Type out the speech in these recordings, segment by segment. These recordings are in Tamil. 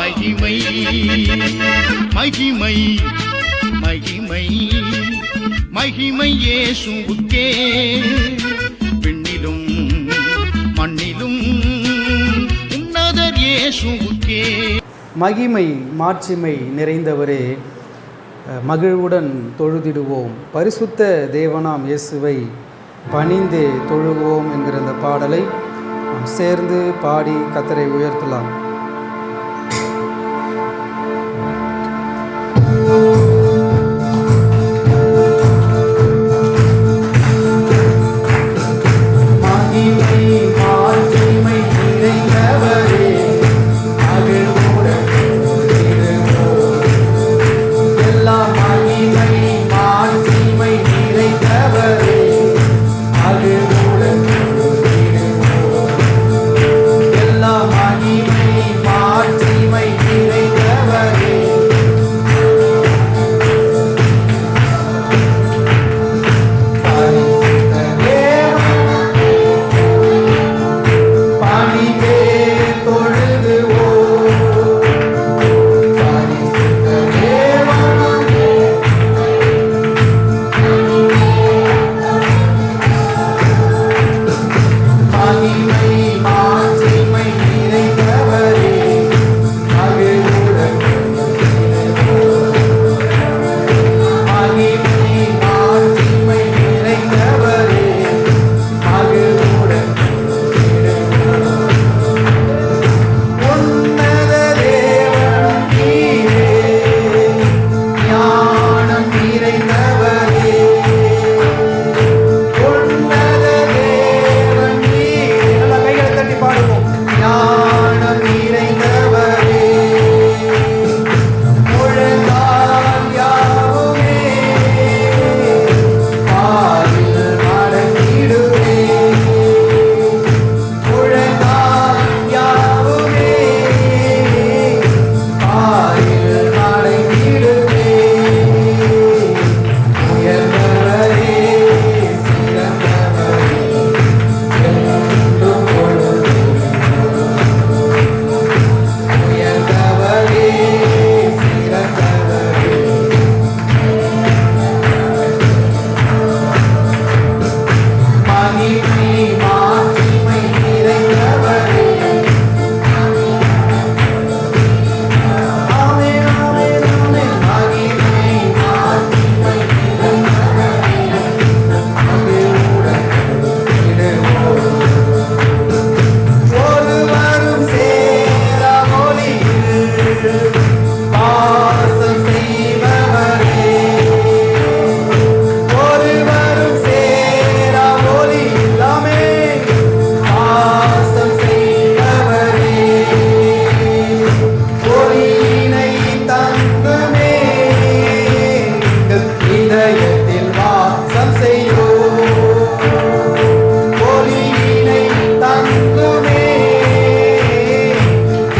மகிமை மகிமை மகிமை மகிமை இயேசுவுக்கே விண்ணிலும் மண்ணிலும் உன்னதர் இயேசுவுக்கே. மகிமை மாட்சிமை நிறைந்தவரே, மகிழ்வுடன் தொழுதிடுவோம், பரிசுத்த தேவனாம் இயேசுவை பணிந்தே தொழுவோம் என்கிற இந்த பாடலை நாம் சேர்ந்து பாடி கர்த்தரை உயர்த்தலாம்.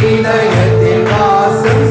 இதயத்தில் வாசம்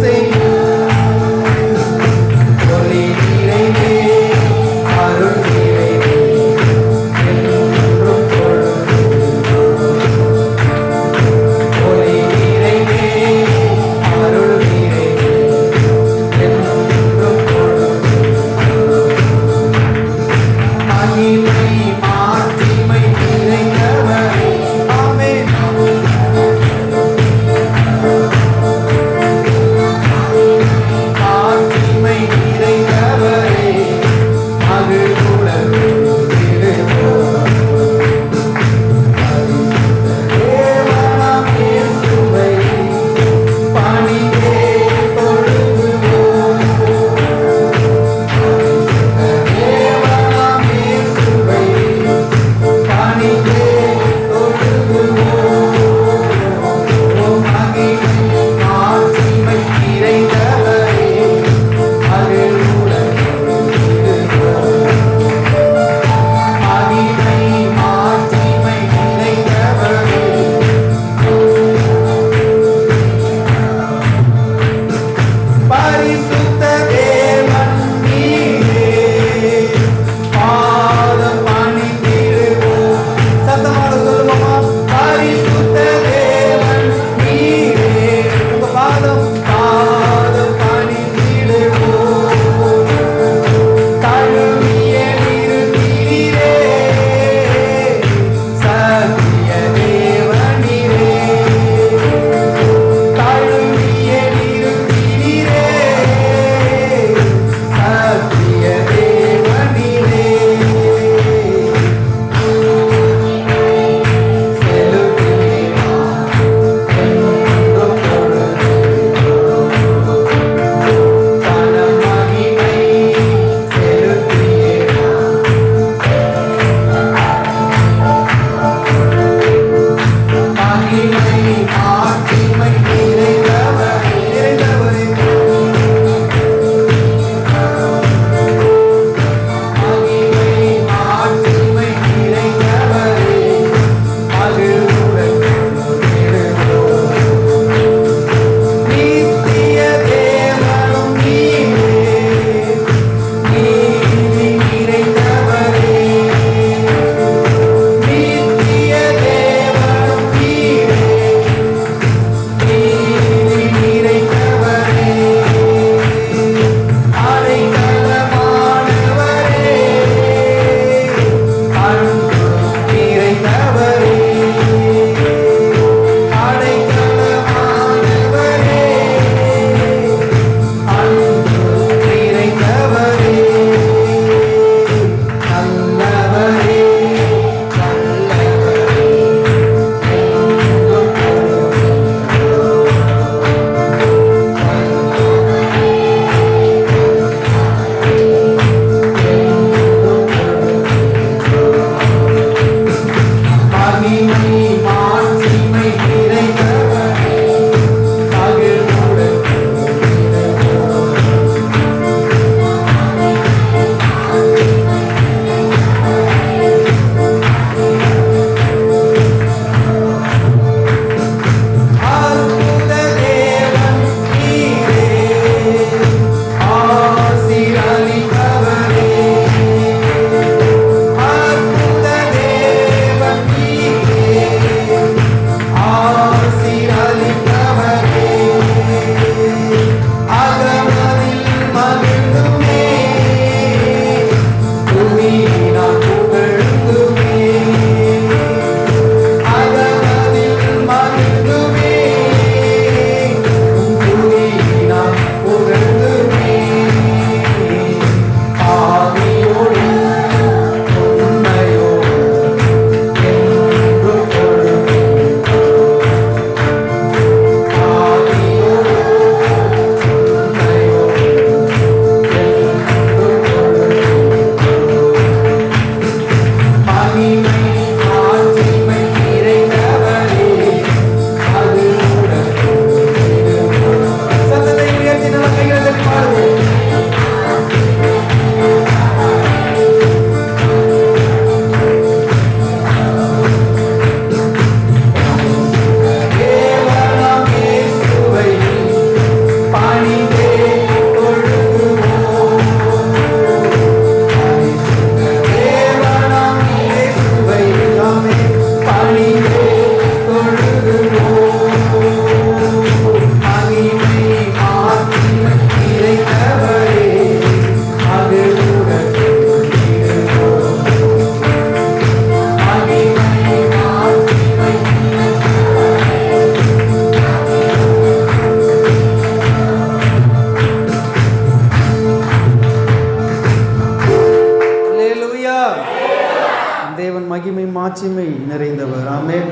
மாட்சிமை நிறைந்தவர். ஆமென்.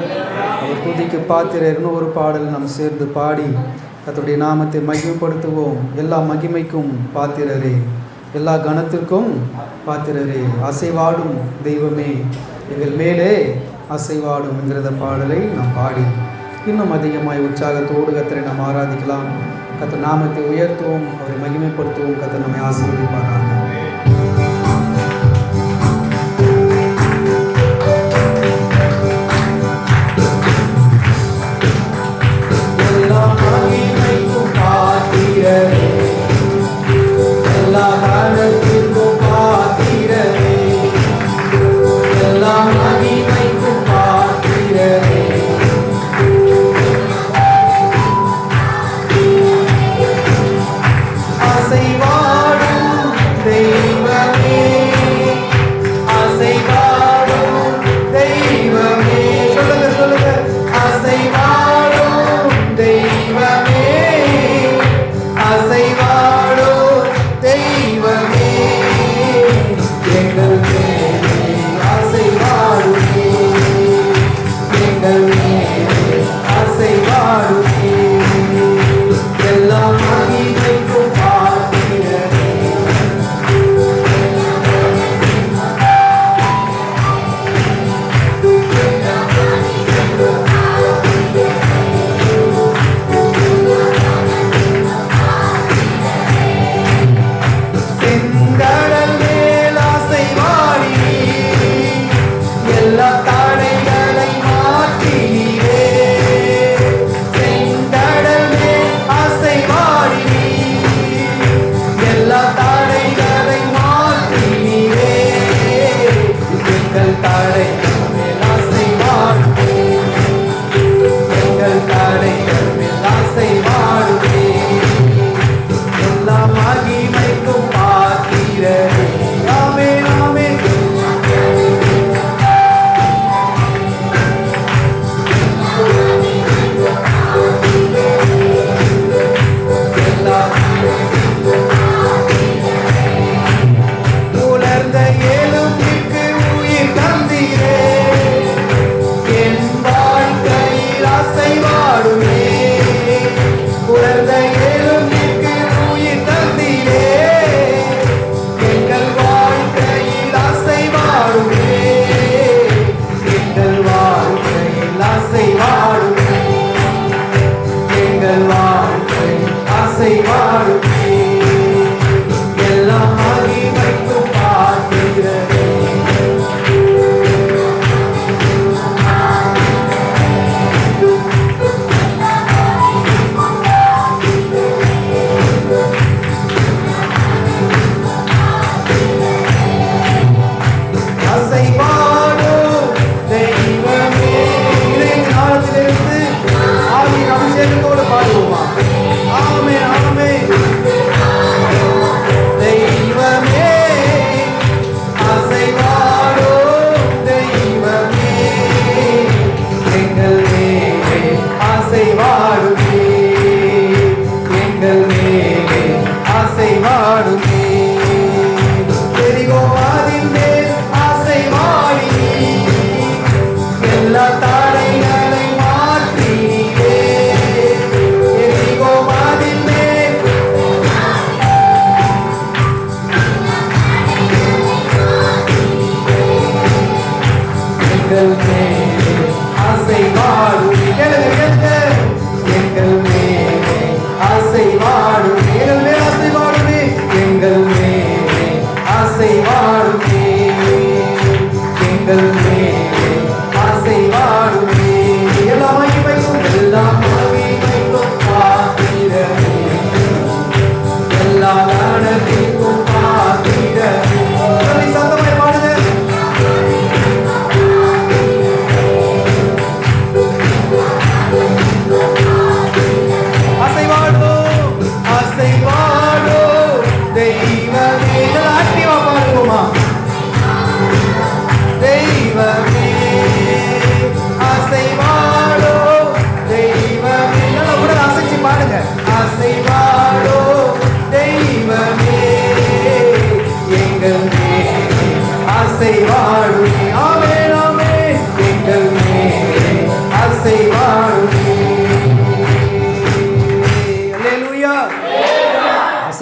அவர் துதிக்கு பாத்திரர்னு ஒரு பாடல் நாம் சேர்ந்து பாடி கர்த்தருடைய நாமத்தை மகிமைப்படுத்துவோம். எல்லா மகிமைக்கும் பாத்திரரே, எல்லா கணத்திற்கும் பாத்திரரே, அசைவாடும் தெய்வமே எங்கள் மேலே அசைவாடும் என்கிற பாடலை நாம் பாடி இன்னும் அதிகமாய் உற்சாகத்தோடு கர்த்தரை நாம் ஆராதிக்கலாம். கர்த்தர் நாமத்தை உயர்த்துவோம், அவரை மகிமைப்படுத்துவோம். கர்த்தர் நம்மை ஆசீர்வதிப்பாராக.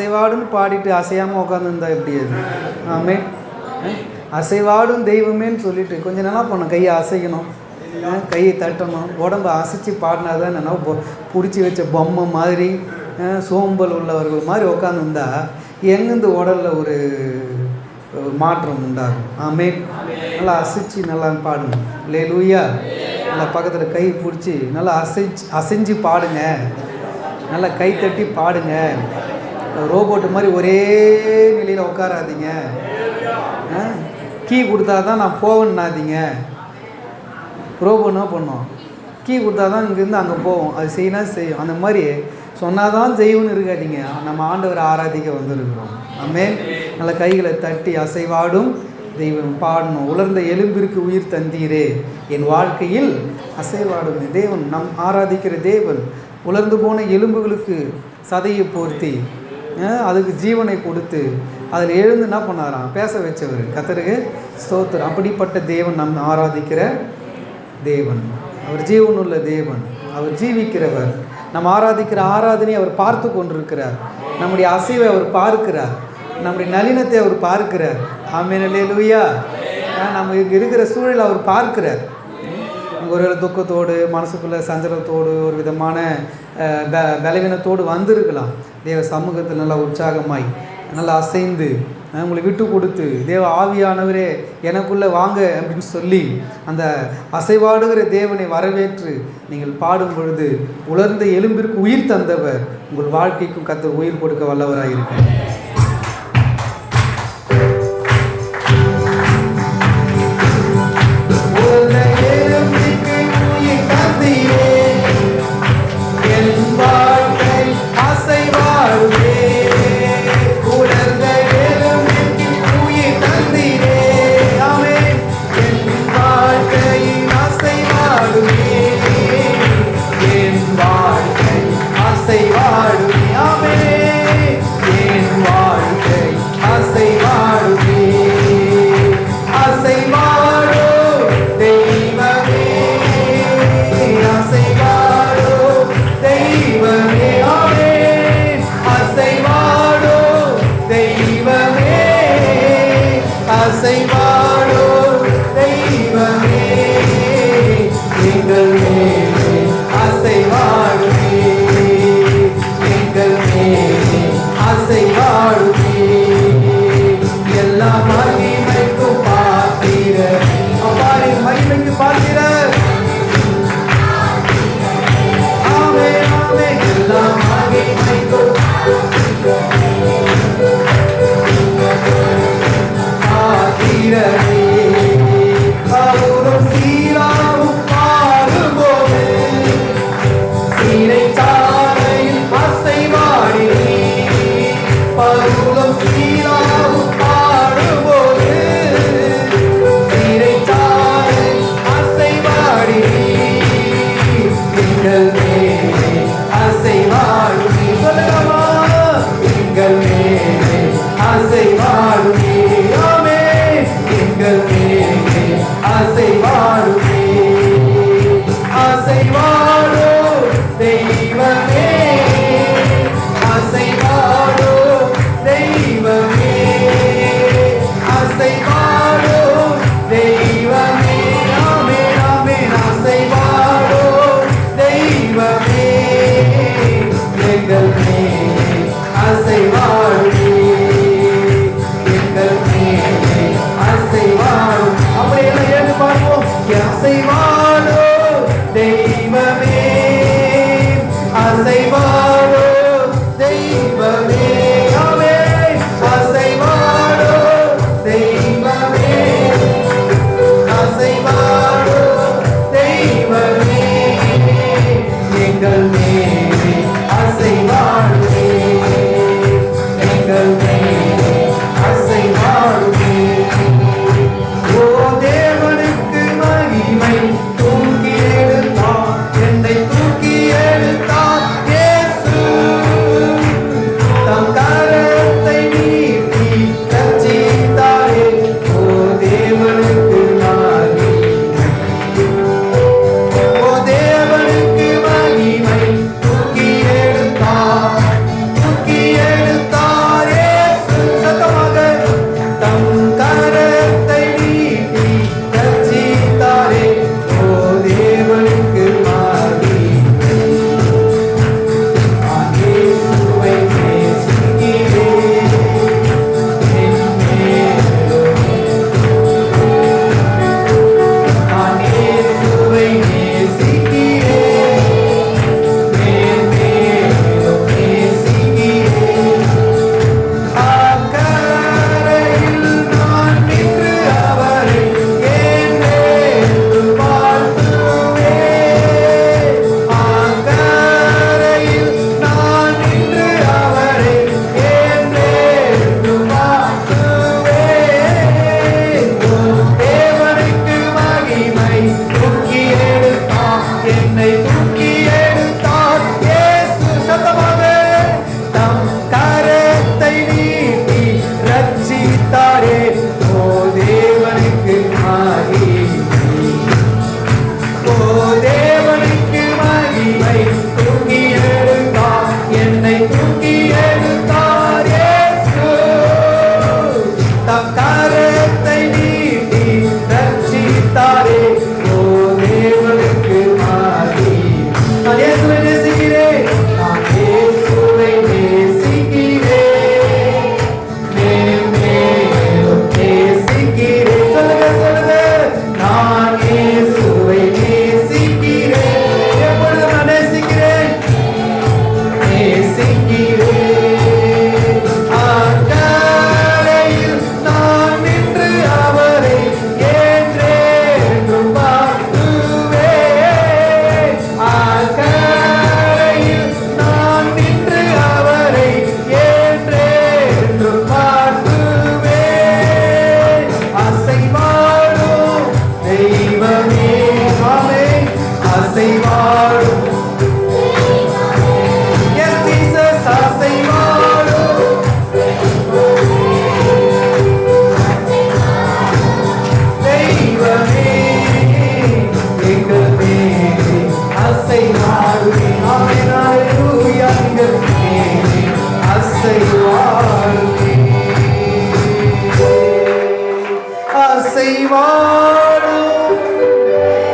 அசைவாடுன்னு பாடிட்டு அசையாமல் உட்காந்துருந்தா எப்படி அது? ஆமே. அசைவாடும் தெய்வமேன்னு சொல்லிட்டு கொஞ்சம் நல்லா பண்ணணும், கையை அசைக்கணும், கையை தட்டணும், உடம்பை அசைச்சு பாடினா தான் என்னன்னா பிடிச்சி வச்ச பொம்மை மாதிரி சோம்பல் உள்ளவர்கள் மாதிரி உட்காந்துருந்தா எங்கேருந்து உடலில் ஒரு மாற்றம் உண்டாகும். ஆமே. நல்லா அசைச்சு நல்லா பாடுங்க. அல்லேலூயா. நல்லா பக்கத்தில் கை பிடிச்சி நல்லா அசைஞ்சு பாடுங்க, நல்லா கை தட்டி பாடுங்க. ரோபோட்டு மாதிரி ஒரே நிலையில் உட்காராதீங்க. கீ கொடுத்தா தான் நான் போவேன்னாதீங்க. ரோபோ என்ன பண்ணோம்? கீ கொடுத்தா தான் இங்கேருந்து அங்கே போவோம், அது செய்யணும் செய்யும். அந்த மாதிரி சொன்னால் தான் செய்யணும்னு இருக்காதீங்க. நம்ம ஆண்டவரை ஆராதிக்க வந்துருக்கிறோம். ஆமென். நல்ல கைகளை தட்டி அசைவாடும் தெய்வம் பாடணும். உலர்ந்த எலும்பிற்கு உயிர் தந்தீரே, என் வாழ்க்கையில் அசைவாடும் தேவன், நம் ஆராதிக்கிற தேவன் உலர்ந்து போன எலும்புகளுக்கு சதையை போர்த்தி அதுக்கு ஜீவனை கொடுத்து அதில் எழுந்து என்ன பண்ணாராம்? பேச வச்சவர். கர்த்தருக்கு ஸ்தோத்திரம். அப்படிப்பட்ட தேவன் நம் ஆராதிக்கிற தேவன். அவர் ஜீவனுள்ள தேவன், அவர் ஜீவிக்கிறவர். நம்ம ஆராதிக்கிற ஆராதனை அவர் பார்த்து கொண்டிருக்கிறார். நம்முடைய அசைவை அவர் பார்க்கிறார், நம்முடைய நளினத்தை அவர் பார்க்கிறார். ஆமென். அல்லேலூயா. நம்ம இங்கே இருக்கிற சூழலை அவர் பார்க்கிறார். ஒரு துக்கத்தோடு, மனசுக்குள்ளே சஞ்சலத்தோடு, ஒரு விதமான பலவீனத்தோடு வந்திருக்கலாம். தேவ சமூகத்தில் நல்லா உற்சாகமாய் நல்லா அசைந்து உங்களை விட்டு கொடுத்து, தேவ ஆவியானவரே எனக்குள்ளே வாங்க அப்படின்னு சொல்லி அந்த அசைவாடுகிற தேவனை வரவேற்று நீங்கள் பாடும் பொழுது உலர்ந்த எலும்பிற்கு உயிர் தந்தவர் உங்கள் வாழ்க்கைக்கும் கர்த்தர் உயிர் கொடுக்க வல்லவராக இருக்கிறார். அசைவாடுமே அசைவாடும்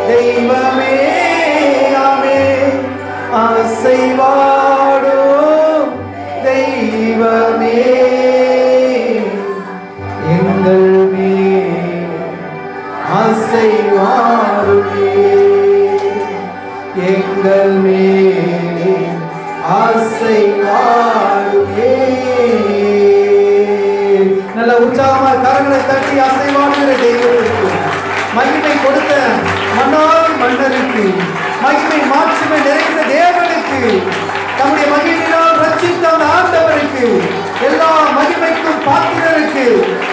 தெய்வமே ஆமே அசைவாடும் தெய்வமே எங்கள் மேல் அசைவாடுமே எங்கள் மேலே அசைவாடுமே. நல்ல உற்சாகமாக கரங்களை தட்டி அசைவாடுகிற தெய்வத்திற்கு மகிமை கொடுத்த மன்னால் மன்னருக்கு மகிமை மாட்சிமை நிறைந்த தேவனுக்கு தம்முடைய மகிமையினால் ரட்சித்த ஆண்டவருக்கு எல்லா மகிமைக்கும் பாத்திரருக்கு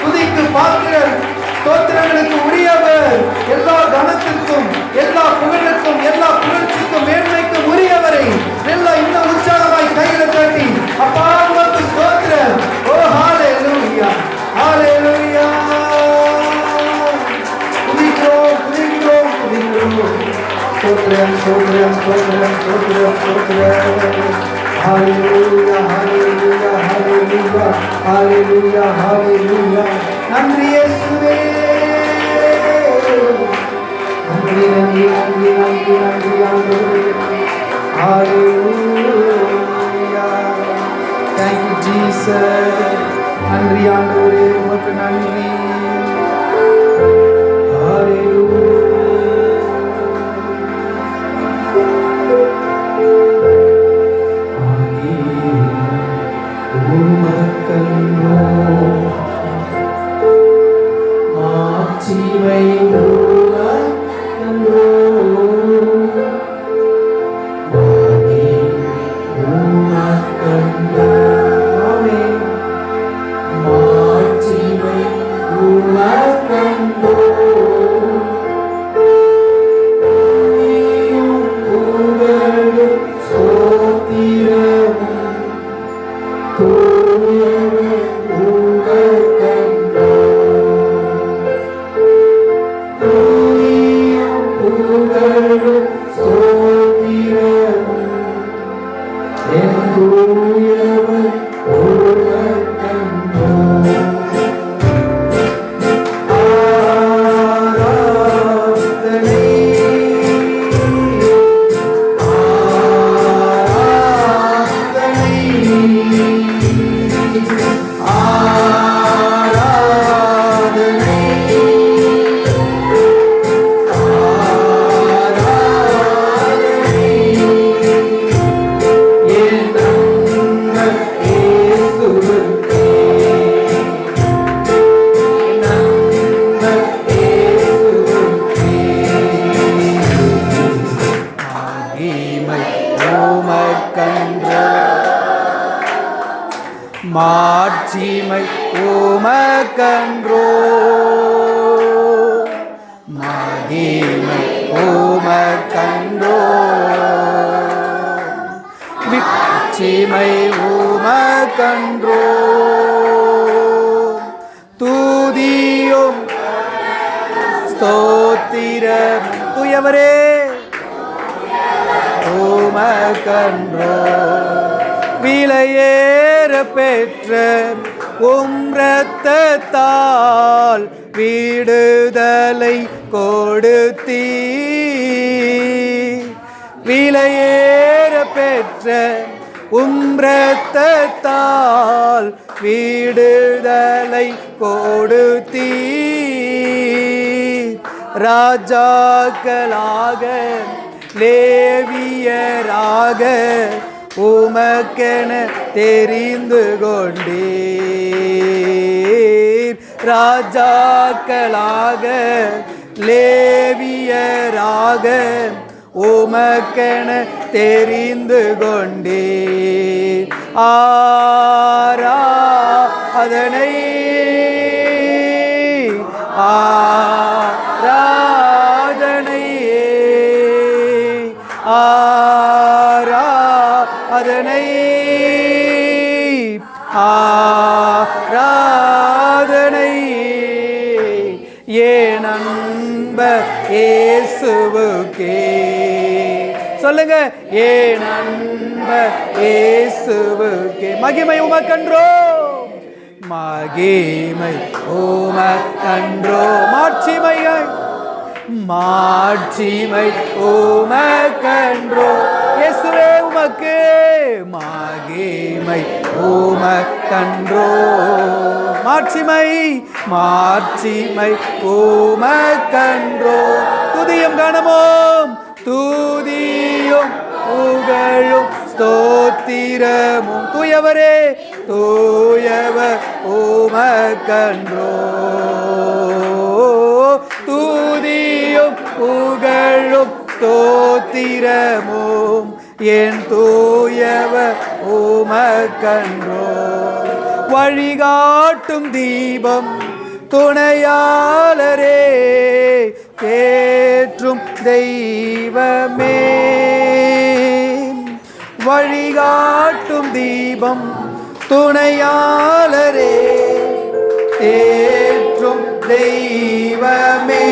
துதிக்கு பாத்திரர் ஸ்தோத்திரங்களுக்கு உரியவர் எல்லா கனத்திற்கும் எல்லா புகழுக்கும் எல்லா புகழ்ச்சிக்கும் மேன்மைக்கும் உரியவரை எல்லாம் இன்னும் உற்சாகமாய் கையில தட்டி அப்பா உங்களுக்கு ஸ்தோத்திரம். ஓ ஹalleluya ஹalleluya துதிக்கிறோம் துதிக்கிறோம் துதிக்கிறோம் ஸ்தோத்திரம் ஸ்தோத்திரம் ஸ்தோத்திரம் ஸ்தோத்திரம் ஸ்தோத்திரம் ஹalleluya ஹalleluya ஹalleluya ஹalleluya ஹalleluya நன்றி இயேசுவே நன்றி நன்றி நன்றி நன்றி நன்றி ஆண்டவரே ஹalleluya thank you Jesus நன்றி ஆண்டவரே உமக்கு நன்றி ஹalleluya மாட்சிமை உமக்கன்றோ மகிமை உமக்கன்றோ விச்சிமை உமக்கன்றோ துதியும் ஸ்தோத்திரம் தூயவரே உமக்கன்றோ விலையேற பெற்ற இரத்தத்தால் விடுதலை கொடுத்தீர் விலையேற பெற்ற இரத்தத்தால் விடுதலை கொடுத்தீர் ராஜாக்களாக லேவியராக உமக்கென தெரிந்து கொண்டீர் ராஜாக்களாக லேவியராக உமக்கென தெரிந்து கொண்டீர் ஆராதனை அதனை ஆராதனை ஏன் அன்பர் இயேசுவுக்கே சொல்லுங்க ஏன் அன்பர் இயேசுவுக்கே மகிமை உமக்கன்றோ, மகிமை உமக்கன்றோ, மாட்சிமைகள் மாட்சிமை உமக்கன்றோ, இயேசுவே உமக்கு மகிமை உமக்கன்றோ, மாட்சிமை மாட்சிமை உமக்கன்றோ, துதியும் கனமும் துதியும் புகழும் ஸ்தோத்திரமும் தூயவரே தூயவர் உமக்கன்றோ, துதியும் புகழும் ஸ்தோத்திரமும் என் தூயவர் உமக்கன்றோ, வழிகாட்டும் தீபம் துணையாளரே தேற்றும் தெய்வமே, வழிகாட்டும் தீபம் துணையாளரே தேற்றும் தெய்வமே,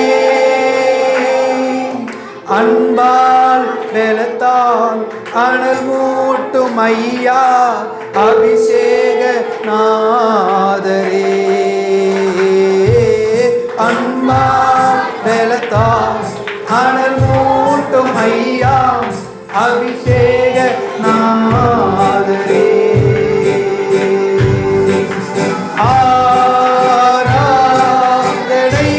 அன்பால் பலத்தால் அனல் மூட்டும் ஐயா அபிஷேக நாதரே, அன்பால் பலத்தால் அனல் மூட்டும் ஐயா அபிஷேக நாதரே, ஆராதனை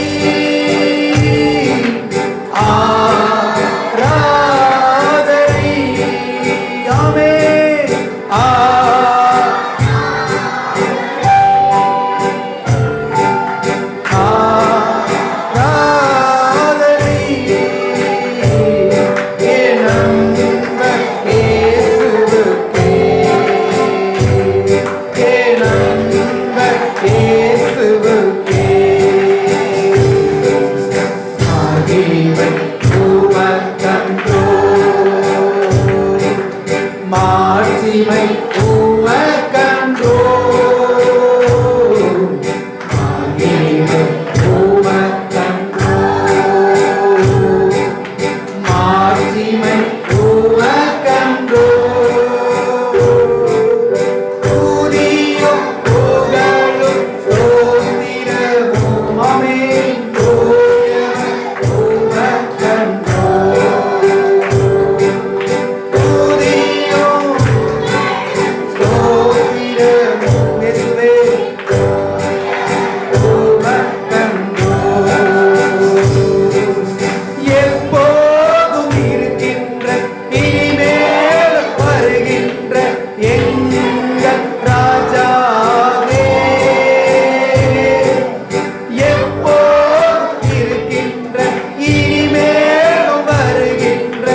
ஆராதனை ஆமென் ஆராதனை என் அன்பர் இயேசுவுக்கே, என் அன்பர் இயேசுவுக்கே, மகிமை உமக்கன்றோ, மாட்சிமை உமக்கன்றோ, மகிமை உமக்கன்றோ, மாட்சிமை உமக்கன்றோ, துதியும் புகழும் ஸ்தோத்திரமும் ஆமென் தூயவர் உமக்கன்றோ, துதியும் ஸ்தோத்திரமும் இயேசுவே உமக்கன்றோ, எப்போதும் இருக்கின்ற இனிமேல் வருகின்ற எங்கள் ராஜாவே, எப்போதும் இருக்கின்ற இனிமேல் வருகின்ற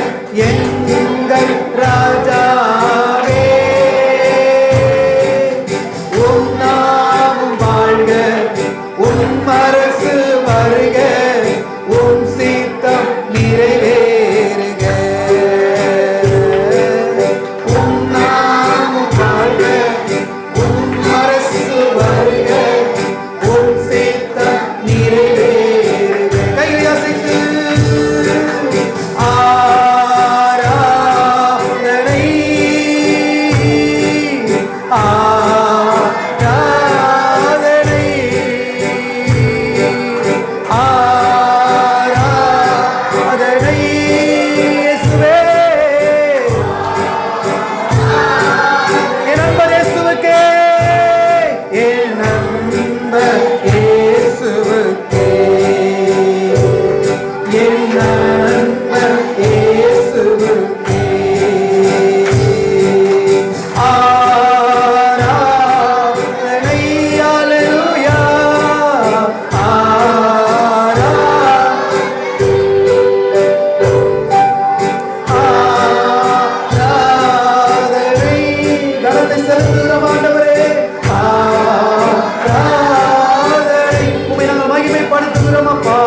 எங்கள் ராஜாவே, உம் நாமம் வாழ்க, உம் அரசு வருக, உம் சித்தம் நிறைவேறுக, உம் நாமம் வாழ்க, உம் அரசு வருக, உம் சித்தம் நிறைவேறுக. கைகளை அசைத்து ஆராதனை ஆராதனை ஆராதனை இயேசுவே, என் நண்பர் இயேசுவுக்கே, என் நண்பர் இயேசுவுக்கே, என் நண்பர் இயேசுவுக்கே, ஆராதனை அல்லேலூயா, ஆராதனை கரத்தை செலுத்துகிறோம் ஆண்டவரே, ஆராதனை உம்மை நாங்கள் மகிமைப்படுத்துகிறோம் அப்பா,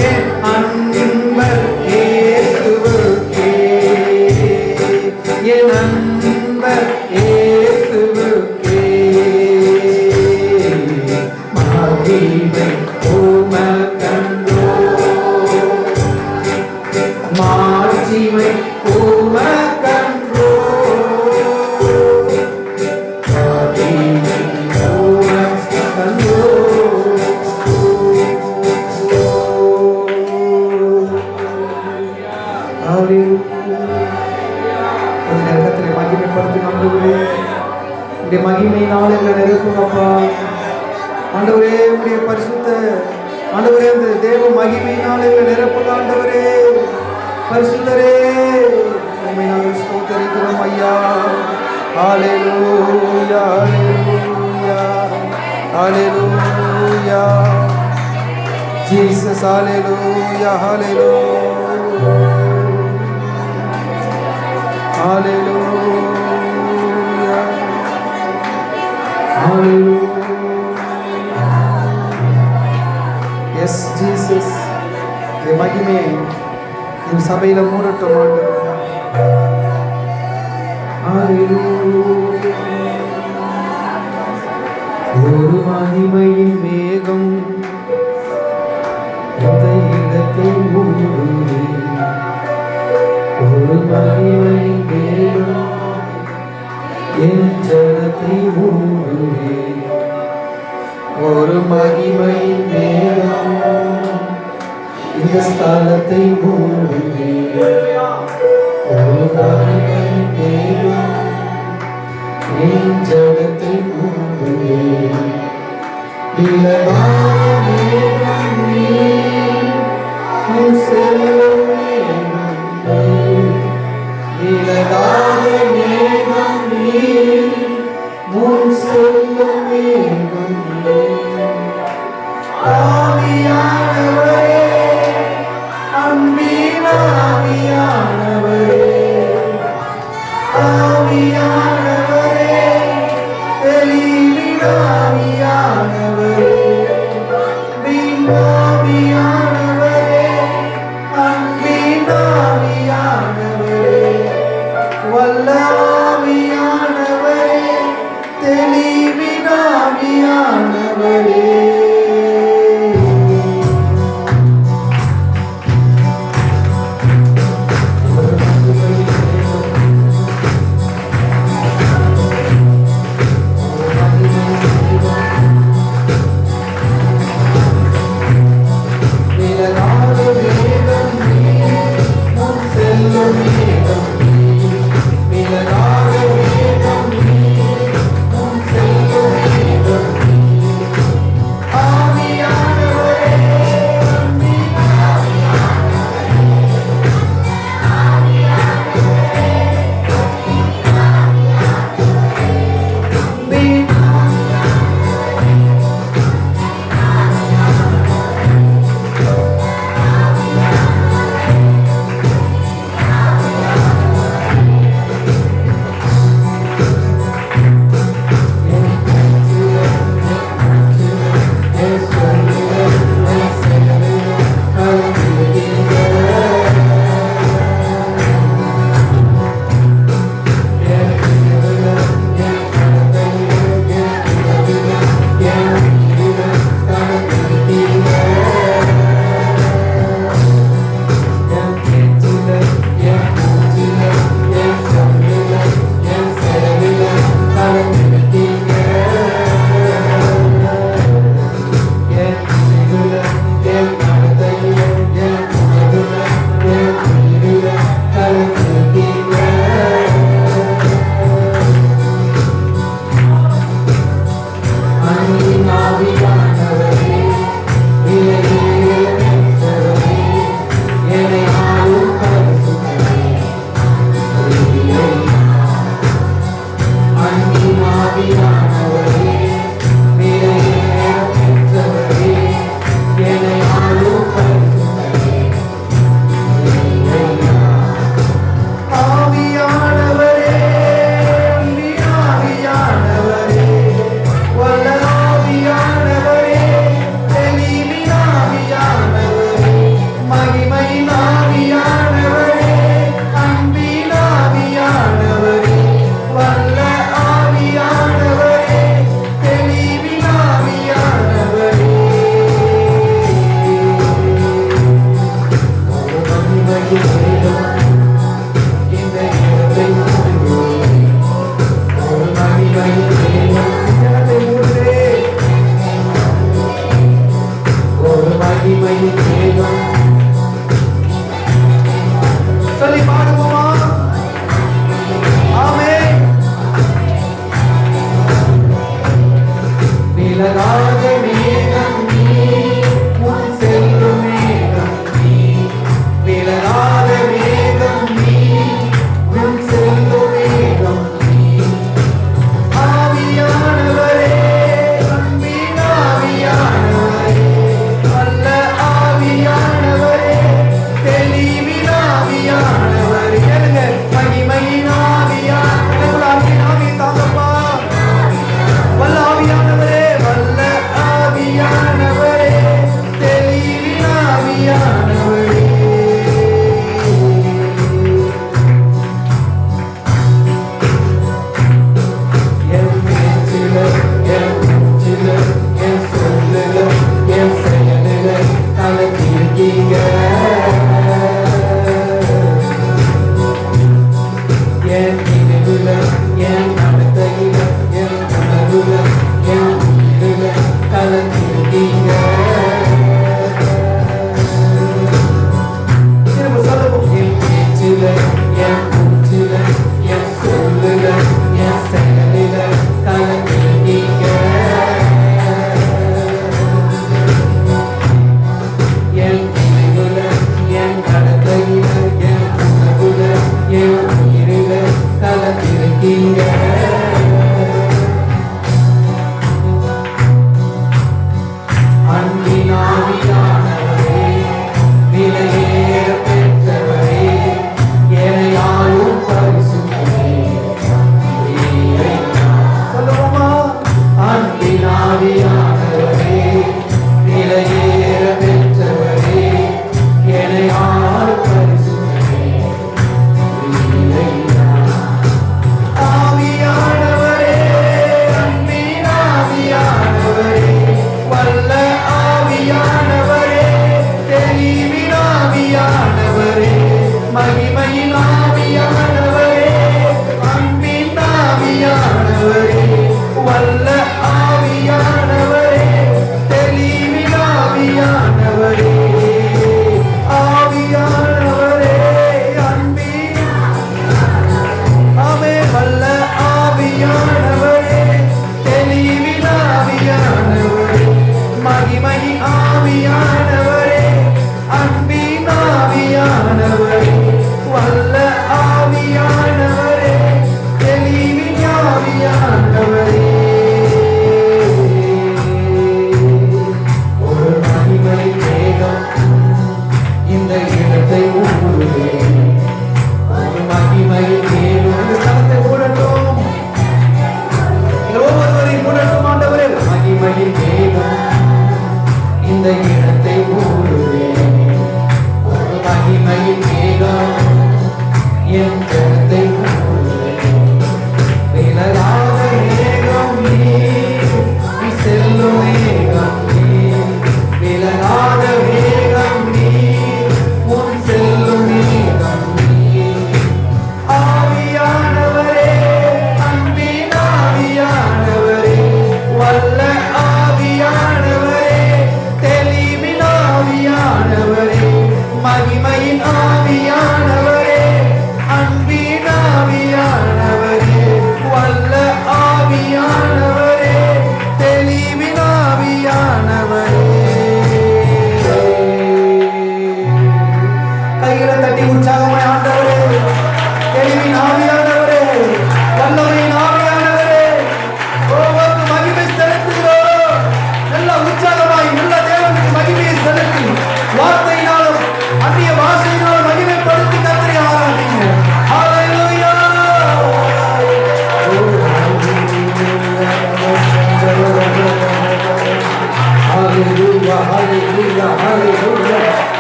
என் அன்பர் இயேசுவுக்கே, என் அன்பர் இயேசுவுக்கே, மகிமை உமக்கன்றோ, மாட்சிமை உமக்கன்றோ, மகிமையினால் எங்களை நிரப்புங்கப்பா ஆண்டவரே. உடைய பரிசுத்த ஆண்டவரே, அந்த தேவ மகிமையினால் எங்களை நிரப்புங்க ஆண்டவரே. பரிசுத்தரே, உம்மை நாங்கள் ஸ்தோத்திரிக்கிறோம் ஐயா. ஹல்லேலூயா, ஹல்லேலூயா, ஹல்லேலூயா. ஜீசஸ், ஹல்லேலூயா, ஹல்லேலூயா, ஹல்லேலூயா, ஹல்லேலூயா. எஸ் ஜீசஸ், இந்த மகிமை இந்த சபையில மூடட்டும் ஆண்டவரே. ஹல்லேலூயா. ஒரு மகிமையின் மேகம் இந்த இடத்தை மூடுதே. ஒரு மகிமையின் மேகம் என் ஜனத்தை மூடுதே. ஒரு மகிமையின் மேகம் இந்த ஸ்தலத்தை மூடுதே. ஒரு மகிமையின் மேகம் என் ஜனத்தை மூடுதே. விலகாத மேகம் நீர், உன் செல்லும் மேகம் நீர். விலகாத மேகம் நீர், உன் செல்லும் மேகம் நீர். ஆவியானவரே, அன்பின் ஆவியானவரே, ஆவியானவரே, தெளிவின் ஆவியானவரே,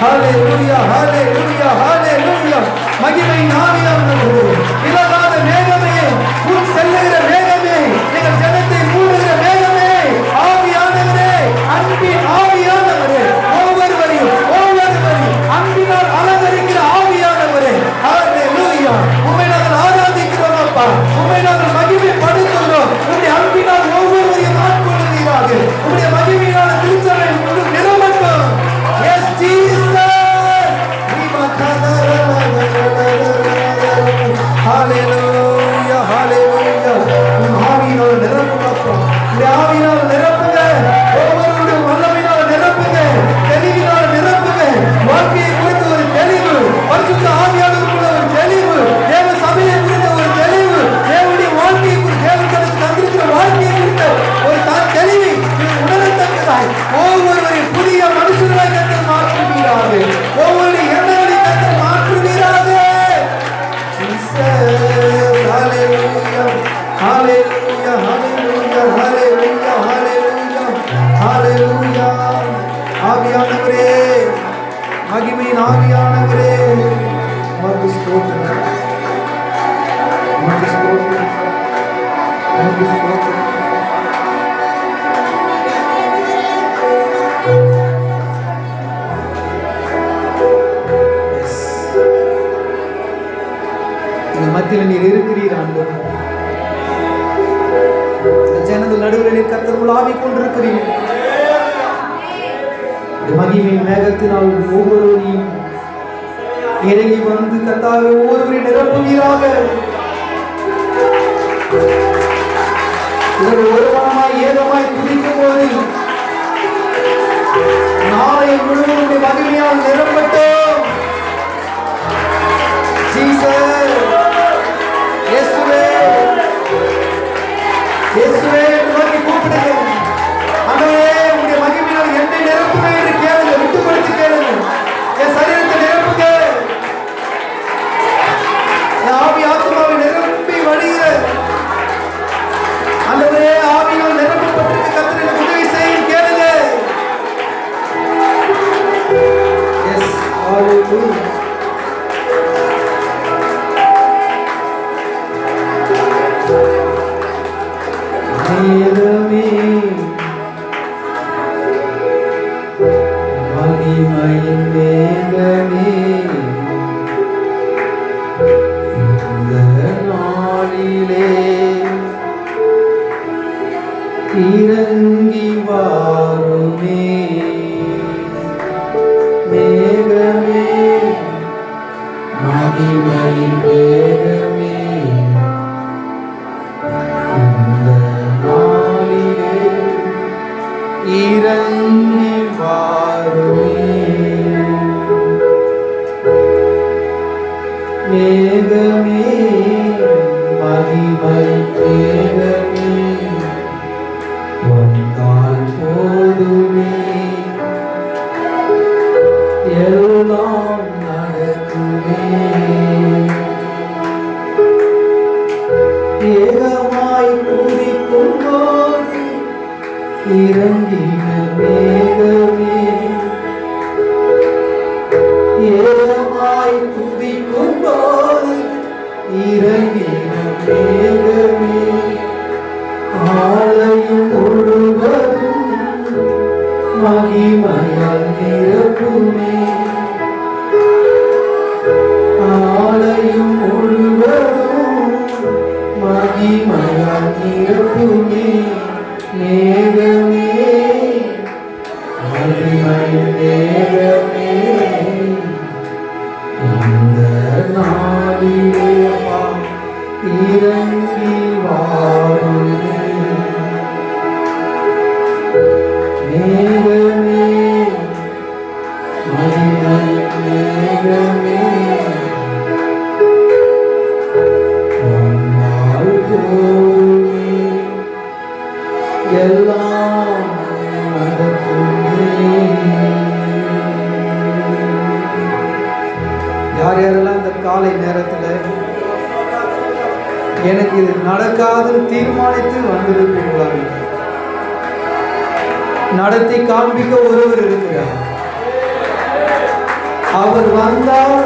ஹalleluya ஹalleluya ஹalleluya. மகிமை ஆவியானவரே, இலகாத மேகமே, உன் செல்லுகிற மேகமே, எங்கள் ஜனத்தை மூடுகிற மேகமே, ஆவியானவரே, அன்பின் ஆவியானவரே, ஒவ்வொருவரையும் அன்பினால் அலங்கரிக்கிற ஆவியானவரே, ஹalleluya. உம்மை நாங்கள் ஆராதிக்கிறோம் அப்பா, உம்மை நாங்கள் மகிமைப்படுத்துகிறோம். உம்முடைய அன்பினால் ஒவ்வொருவரையும் ஆட்கொள்ளுவீராக. உம்முடைய மகிமையினால் திருச்சபை நிரம்பட்டும். S Jesus. ஹalleluya ஹalleluya. ஆவியினால் நிரப்புங்கப்பா, ஆவியினால் நிரப்புங்க, ஒவ்வொருவருடைய வல்லமையினால் நிரப்புங்க, தெளிவினால் நிரப்புங்க. வாழ்க்கையை குறித்த ஒரு தெளிவு, பரிசுத்த ஆவியானவருக்குள்ள ஒரு தெளிவு, தேவ சபையை குறித்த ஒரு தெளிவு, தேவனுடைய வாழ்க்கையை குறித்த, தேவனுக்கு தந்திருக்கிற வாழ்க்கையை குறித்த ஒரு தெளிவை உணரத்தக்கதாய் ஒவ்வொருவரையும் புதிய மனுஷர்களாய் கர்த்தர் மாற்றுவீராக. ஒவ்வொரு எண்ணங்களை கர்த்தர் மாற்றுவீராக. ஹalleluya ஹalleluya ஹalleluya ஹalleluya ஹalleluya ஹalleluya. ஆவியானவரே, மகிமையின் ஆவியானவரே, உமக்கு ஸ்தோத்திரம், உமக்கு ஸ்தோத்திரம், உமக்கு ஸ்தோத்திரம். இந்த மத்தியில் நீர் இருக்கிறீர் ஆண்டவரே. ஜனங்கள் நடுவில் நீர் கர்த்தர் ஆவிக் கொண்டிருக்கிறீர். மகிமையின் மேகத்தினால் ஒவ்வொருவரையும் இறங்கி வந்து கர்த்தாவே ஒவ்வொருவரையும் நிரப்புவீராக. ஒரு மனமாய் ஏகமாய் துதிக்கும் போது நாளை முழுவதும் மகிமையால் நிரப்பட்டோம். ஜீசஸ், இயேசுவே, இயேசுவே என்று கூப்பிடுங்க. ஆண்டவரே, உம்முடைய மகிமையால் என்னை நிரப்புங்க என்று கேளுங்க, விட்டு கொடுத்து கேளுங்க. என் சரீரத்தை நிரப்புங்க, என் ஆவி ஆத்மாவை நிரப்பி வழிகிற ஆண்டவரே, ஆவியால் நிரப்பப்பட்டிருக்க கர்த்தர் எனக்கு உதவி செய்ய கேளுங்க. எஸ், ஹalleluya. மேகமே, மகிமையின் மேகமே, இந்த நாளிலே இறங்கி வாருமே. மேகமே, மகிமையின் மேகமே, இறங்கி வாருமே. மேகமே, மகிமை மேகமே, வந்தால் போதுமே, எல்லாம் நடக்குமே. ஏகமாய் துதிக்கும் போது இறங்கின மேகமே, ஏகமாய் துதிக்கும் போது இறங்கின மேகமே, ஆலயம் முழுவதும் மகிமையால் நிரப்புமே. ஆலயம் முழுவதும் மகிமையால் நிரப்புமே. மேகமே, மகிமை மேகமே, இந்த நாளிலே இறங்கி வாருமே. மேகமே, மகிமை மேகமே, வந்தால் போதுமே, எல்லாம் நடக்குமே. யார் யாரெல்லாம் இந்த காலை நேரத்தில் எனக்கு இது நடக்காதுன்னு தீர்மானித்து வந்திருப்பீங்களா? நடத்தி காண்பிக்க ஒருவர் இருக்கிறார். அவர் வந்தால்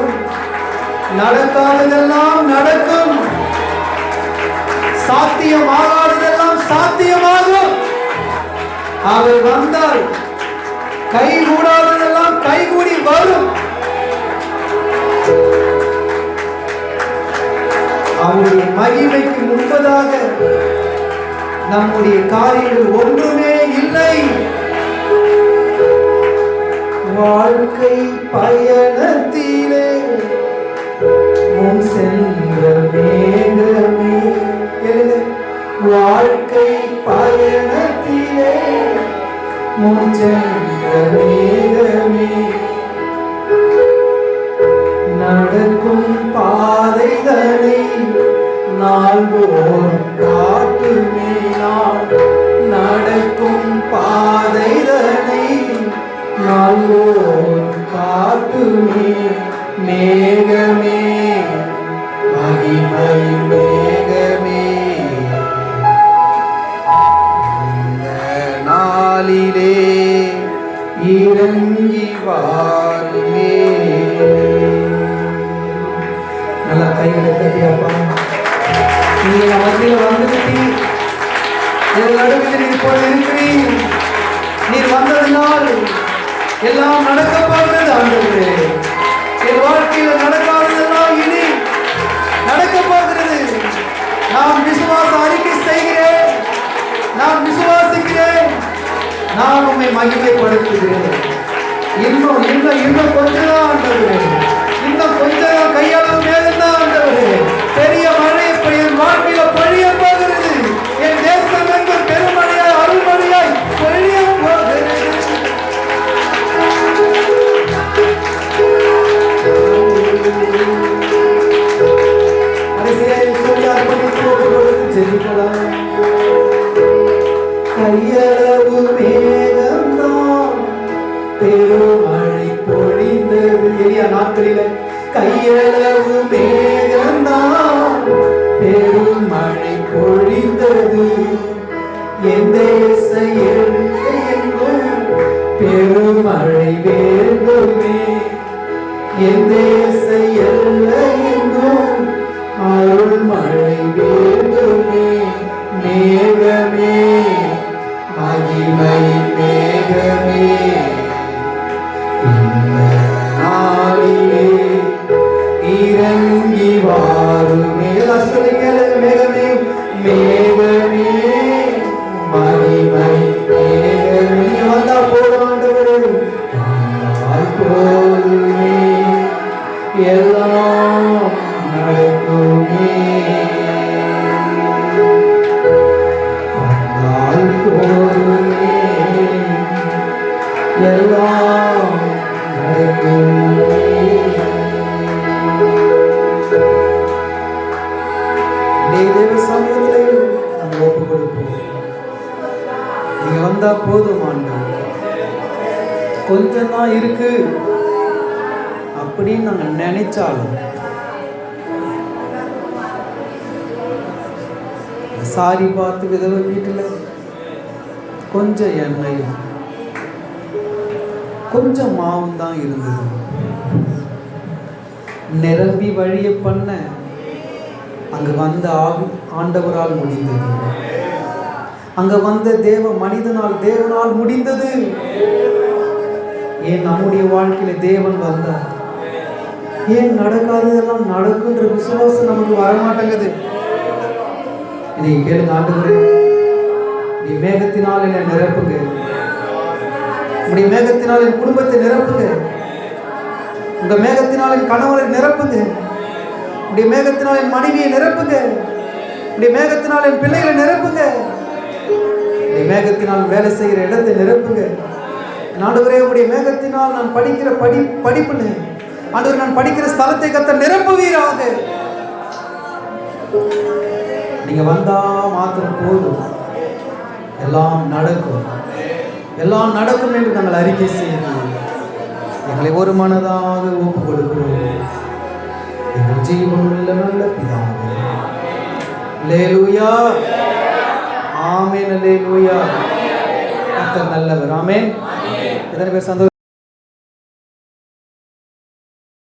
நடக்காததெல்லாம் நடக்கும், சாத்தியமாகாததெல்லாம் சாத்தியமாகும். அவர் வந்தால் கைகூடாததெல்லாம் கைகூடி வரும். அவருடைய மகிமைக்கு முன்பதாக நம்முடைய காரியங்கள் ஒன்றுமே இல்லை. வாழ்க்கை பயணத்திலே முன் சென்ற மேகமே, வாழ்க்கை பயணத்திலே முன் சென்ற மேகமே, நடக்கும் பாதைதனை நாள்தோறும் காட்டுமே. நடக்கும் பாதைதனை நாள்தோறும் காட்டுமே. மேகமே, மகிமை மேகமே, இந்த நாளிலே இறங்கி வாருமே. நல்லா கைகளை தட்டியாப்பா. நீங்க மத்தியில் வந்துட்டு நடுவில் நீர் போல இருக்கிறீர். நீர் வந்ததினால் எல்லாம் நடக்க போகிறது ஆண்டவரே. என் வாழ்க்கையில் நடக்காததெல்லாம் இனி நடக்க போகிறது. நான் விசுவாச அறிக்கை செய்கிறேன், நான் விசுவாசிக்கிறேன், நான் உம்மை மகிமைப்படுத்துகிறேன். இன்னும் இன்னும் இன்னும் கொஞ்சம் ஆண்டவரே, இன்னும் கொஞ்சம் கையாளம் மேல்தான் ஆண்டவரே. பெரிய மழை இப்ப என் வாழ்க்கையில பொழிய போகிறது. என் தேசம் எங்கும் பெருமழையாய் அருள்மழையாய் பொழிய போகிறது. கையளவு மேகம்தான் பெருமழை பொழிந்தது. எளிய நாட்களில கையளவு மேகம்தான் பெருமழை பொழிந்தது. எந்த எங்கும் பெருமழை வேண்டுமே. எந்த எங்கும் அருள்மழை வேண்டுமே. மேகமே, மகிமை மேகமே, இந்த நாளிலே இறங்கி வாருமே. எல்லாம் சொல்லி கேளுங்க. மேகமே, மேகமே, மகிமை மேகமே. வந்தா போதும் ஆண்டவரே, வந்தால் போதுமே, எல்லாம் நடக்குமே. வந்தால் போதுமே, எல்லாம் நடக்குமே. தேவ சமூகத்திலே நம்ம ஒப்பு கொடுப்போம். நீங்க வந்தா போதும் ஆண்டவரே, கொஞ்சம் தான் இருக்கு அப்படின்னு நாங்க நினைச்சாலும் சாரி பார்த்து விதவை வீட்டில் கொஞ்சம் எண்ணெயும் கொஞ்சம் மாவும் தான் இருந்தது. நிரம்பி வழிய பண்ண அங்கு வந்த ஆண்டவரால் முடிந்தது. அங்க வந்த தேவனால் முடிந்தது. ஏன் நம்முடைய வாழ்க்கையில தேவன் வந்தார்? ஏன் நடக்காததெல்லாம் நடக்குன்ற விசுவாசம் நமக்கு வரமாட்டேங்குது. நீ கேளுங்க. ஆண்டவரே, நீ மேகத்தினால் என்னை நிரப்புங்க. உடைய மேகத்தினால் என் குடும்பத்தை நிரப்புங்க. உங்க மேகத்தினால் என் கணவரை நிரப்புங்க. உடைய மேகத்தினால் என் மனைவியை நிரப்புங்க. உடைய மேகத்தினால் என் பிள்ளைகளை நிரப்புங்க. உடைய மேகத்தினால் வேலை செய்கிற இடத்தை நிரப்புங்க. ஆண்டவரே, உடைய மேகத்தினால் நான் படிக்கிற படிப்புன்னு ஆண்டவரே, நான் படிக்கிற ஸ்தலத்தை கர்த்தர் நிரப்புவீராக. நீங்க வந்தா மாத்திரம் போதும், எல்லாம் நடக்கும், எல்லாம் நடக்கும் என்று நாங்கள் அறிக்கை செய்கிறோம். எங்களை ஒரு மனதாக ஒப்பு கொடுக்கிறோம். எங்கள் ஜீவனுள்ள நல்ல பிதாவே. அல்லேலூயா, ஆமென். அல்லேலூயா. கர்த்தர் நல்லவர். ஆமென். எத்தனை பேர் சந்தோஷம்?